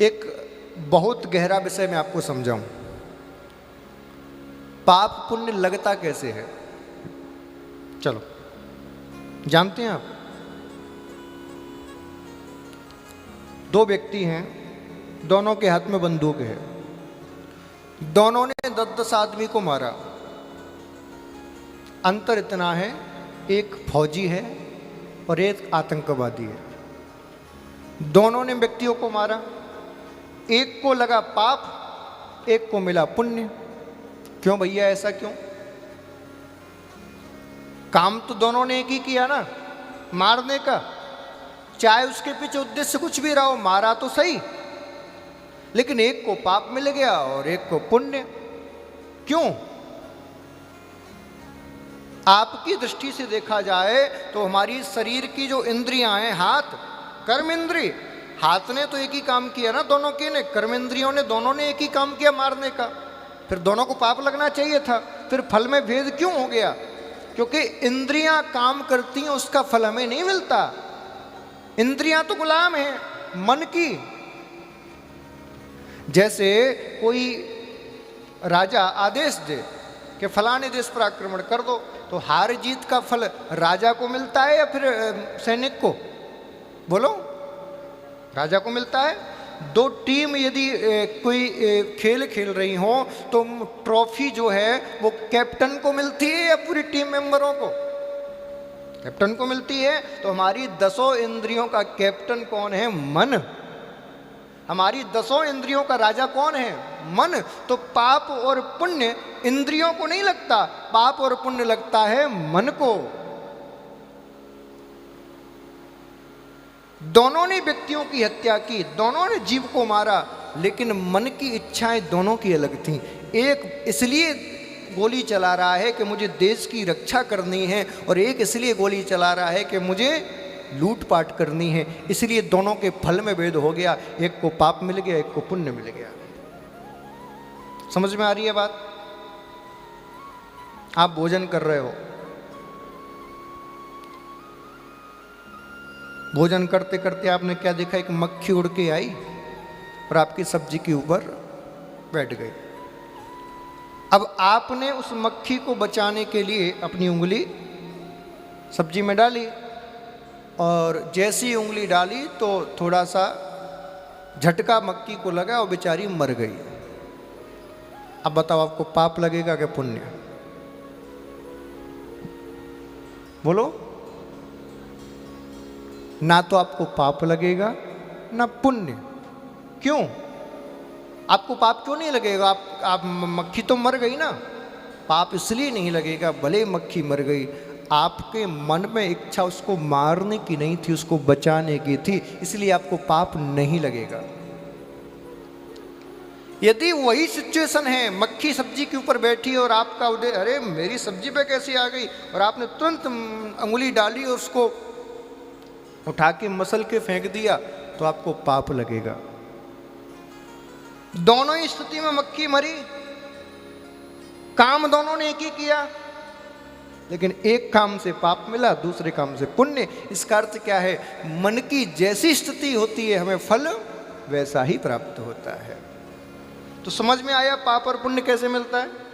एक बहुत गहरा विषय मैं आपको समझाऊं। पाप पुण्य लगता कैसे है? चलो, जानते हैं आप? दो व्यक्ति हैं, दोनों के हाथ में बंदूक है, दोनों ने 10-10 आदमी को मारा। अंतर इतना है, एक फौजी है और एक आतंकवादी है। दोनों ने व्यक्तियों को मारा, एक को लगा पाप, एक को मिला पुण्य। क्यों भैया, ऐसा क्यों? काम तो दोनों ने एक ही किया ना, मारने का। चाहे उसके पीछे उद्देश्य कुछ भी रहा हो, मारा तो सही, लेकिन एक को पाप मिल गया और एक को पुण्य। क्यों? आपकी दृष्टि से देखा जाए तो हमारी शरीर की जो इंद्रियां हैं, हाथ, कर्म इंद्रिय, हाथ ने तो एक ही काम किया ना, दोनों के ने, कर्म इंद्रियों ने दोनों ने एक ही काम किया, मारने का। फिर दोनों को पाप लगना चाहिए था। फिर फल में भेद क्यों हो गया? क्योंकि इंद्रियां काम करती हैं, उसका फल हमें नहीं मिलता। इंद्रियां तो गुलाम हैं मन की। जैसे कोई राजा आदेश दे कि फलाने देश पर आक्रमण कर दो, तो हार जीत का फल राजा को मिलता है या फिर सैनिक को? बोलो, राजा को मिलता है। दो टीम यदि कोई खेल खेल रही हो तो ट्रॉफी जो है वो कैप्टन को मिलती है या पूरी टीम मेंबरों को? कैप्टन को मिलती है। तो हमारी 10 इंद्रियों का कैप्टन कौन है? मन। हमारी 10 इंद्रियों का राजा कौन है? मन। तो पाप और पुण्य इंद्रियों को नहीं लगता, पाप और पुण्य लगता है मन को। दोनों ने व्यक्तियों की हत्या की, दोनों ने जीव को मारा, लेकिन मन की इच्छाएं दोनों की अलग थीं। एक इसलिए गोली चला रहा है कि मुझे देश की रक्षा करनी है, और एक इसलिए गोली चला रहा है कि मुझे लूटपाट करनी है। इसलिए दोनों के फल में भेद हो गया, एक को पाप मिल गया, एक को पुण्य मिल गया। समझ में आ रही है बात? आप भोजन कर रहे हो, भोजन करते करते आपने क्या देखा? एक मक्खी उड़ के आई और आपकी सब्जी के ऊपर बैठ गई। अब आपने उस मक्खी को बचाने के लिए अपनी उंगली सब्जी में डाली, और जैसी उंगली डाली तो थोड़ा सा झटका मक्खी को लगा और बेचारी मर गई। अब बताओ, आपको पाप लगेगा कि पुण्य? बोलो। ना तो आपको पाप लगेगा ना पुण्य। क्यों? आपको पाप क्यों नहीं लगेगा? आप मक्खी तो मर गई ना। पाप इसलिए नहीं लगेगा, भले मक्खी मर गई, आपके मन में इच्छा उसको मारने की नहीं थी, उसको बचाने की थी, इसलिए आपको पाप नहीं लगेगा। यदि वही सिचुएशन है, मक्खी सब्जी के ऊपर बैठी और आपका उद्देश्य, अरे मेरी सब्जी पे कैसे आ गई, और आपने तुरंत अंगुली डाली और उसको उठा के मसल के फेंक दिया, तो आपको पाप लगेगा। दोनों ही स्थिति में मक्खी मरी, काम दोनों ने एक ही किया, लेकिन एक काम से पाप मिला, दूसरे काम से पुण्य। इसका अर्थ क्या है? मन की जैसी स्थिति होती है, हमें फल वैसा ही प्राप्त होता है। तो समझ में आया पाप और पुण्य कैसे मिलता है?